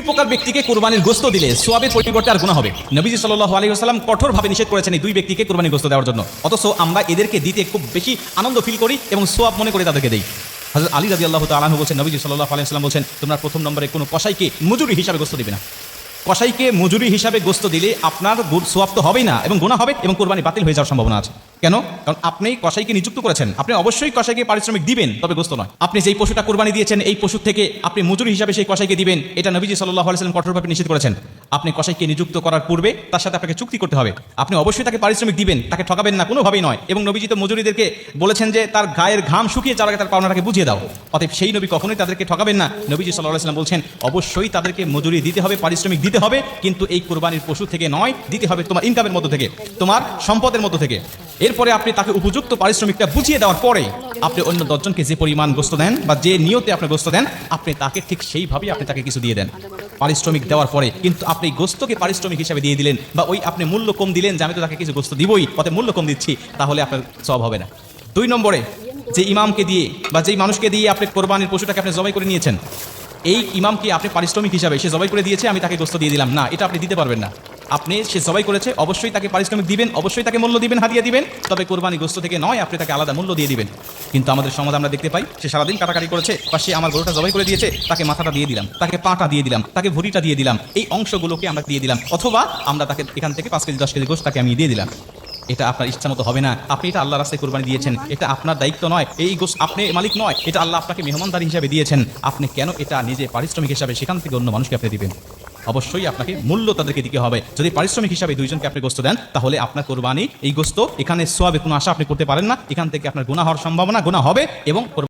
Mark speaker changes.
Speaker 1: প্রকার ব্যক্তিকে কুরবানির গোশত দিলে সোয়াবের পরিবর্তে আর গুনাহ হবে। নবীজি সাল্লাল্লাহু আলাইহি ওয়াসাল্লাম কঠোরভাবে নিষেধ করেছেন এই দুই ব্যক্তিকে কুরবানির গোশত দেওয়ার জন্য, অথচ আমরা এদেরকে দিতে খুব বেশি আনন্দ ফিল করি এবং সোয়াব মনে করে তাদেরকে দেই। হযরত আলী রাদিয়াল্লাহু তাআলা আনহু বলেছেন, নবীজি সাল্লাল্লাহু আলাইহি ওয়াসাল্লাম বলেছেন, তোমরা প্রথম নম্বরে কোনো কসাইকে মজুরি হিসাবে গোশত দিবে না। কসাইকে মজুরি হিসাবে গোশত দিলে আপনার সোয়াব তো হবেই না এবং গুনাহ হবে এবং কুরবানি বাতিল হয়ে যাওয়ার সম্ভাবনা আছে। কেন? কারণ আপনি কসাইকে নিযুক্ত করেছেন, আপনি অবশ্যই কসাইকে পারিশ্রমিক দিবেন, তবে গোশত নয়। আপনি যেই পশুটা কুরবানি দিয়েছেন এই পশু থেকে আপনি মজুরি হিসাবে সেই কসাইকে দিবেন, এটা নবীজি সাল্লাল্লাহু আলাইহি ওয়াসাল্লাম কঠোরভাবে নিষেধ করেছেন। আপনি কসাইকে নিযুক্ত করার পূর্বে তার সাথে আপনাকে চুক্তি করতে হবে, আপনি অবশ্যই তাকে পারিশ্রমিক দিবেন, তাকে ঠকাবেন না, কোনোভাবেই নয়। এবং নবীজি তো মজুরিদেরকে বলেছেন যে তার গায়ের ঘাম শুকিয়ে যাওয়ার আগে তার পাওনাটাকে বুঝিয়ে দাও। অতএব সেই নবী কখনোই তাদেরকে ঠকাবেন না। নবীজি সাল্লাল্লাহু আলাইহি ওয়াসাল্লাম বলছেন অবশ্যই তাদেরকে মজুরি দিতে হবে, পারিশ্রমিক দিতে হবে, কিন্তু এই কুরবানির পশু থেকে নয়, দিতে হবে তোমার ইনকামের মধ্য থেকে, তোমার সম্পদের মধ্য থেকে। এরপরে আপনি তাকে উপযুক্ত পারিশ্রমিকটা বুঝিয়ে দেওয়ার পরে আপনি অন্য 10 জনকে যে পরিমাণ গোশত দেন বা যে নিয়তে আপনি গোশত দেন, আপনি তাকে ঠিক সেইভাবেই আপনি তাকে কিছু দিয়ে দেন পারিশ্রমিক দেওয়ার পরে। কিন্তু আপনি গোশতকে পারিশ্রমিক হিসাবে দিয়ে দিলেন বা ওই আপনি মূল্য কম দিলেন যে আমি তো তাকে কিছু গোশত দিবই, অতএব মূল্য কম দিচ্ছি, তাহলে আপনার সওয়াব হবে না। 2 নম্বরে, যে ইমামকে দিয়ে বা যেই মানুষকে দিয়ে আপনি কোরবানির পশুটাকে আপনি জবাই করে নিয়েছেন, এই ইমামকে আপনি পারিশ্রমিক হিসাবে, সে জবাই করে দিয়েছে আমি তাকে গোশত দিয়ে দিলাম না, এটা আপনি দিতে পারবেন না। আপনি সে জবাই করেছে অবশ্যই তাকে পারিশ্রমিক দিবেন, অবশ্যই তাকে মূল্য দিবেন, হাদিয়া দিবেন, তবে কোরবানি গোশত থেকে নয়, আপনি তাকে আলাদা মূল্য দিয়ে দিবেন। কিন্তু আমাদের সমাজে আমরা দেখতে পাই সে সারাদিন কাটাকাটি করেছে বা সে আমার গরুটা জবাই করে দিয়েছে, তাকে মাথাটা দিয়ে দিলাম, তাকে পাটা দিয়ে দিলাম, তাকে ভুঁড়িটা দিয়ে দিলাম, এই অংশগুলোকে আমরা দিয়ে দিলাম, অথবা আমরা তাকে এখান থেকে 5 কেজি 10 কেজি গোশত তাকে আমি দিয়ে দিলাম। এটা আপনার ইচ্ছা মতো হবে না। আপনি এটা আল্লাহর রাস্তায় কুরবানি দিয়েছেন, এটা আপনার দায়িত্ব নয়, এই গোশত আপনি মালিক নয়, এটা আল্লাহ আপনাকে মেহমানদারি হিসাবে দিয়েছেন। আপনি কেন এটা নিজে পারিশ্রমিক হিসাবে সেখান থেকে অন্য মানুষকে আপনি দিবেন? অবশ্যই আপনাকে মূল্য তাদেরকে দিতে হবে। যদি পারিশ্রমিক হিসাবে 2 জনকে আপনি গোশত দেন, তাহলে আপনার কোরবানি এই গোশত, এখানে সোয়াবে কোনো আশা আপনি করতে পারেন না, এখান থেকে আপনার গুনাহ হওয়ার সম্ভাবনা, গুনাহ হবে এবং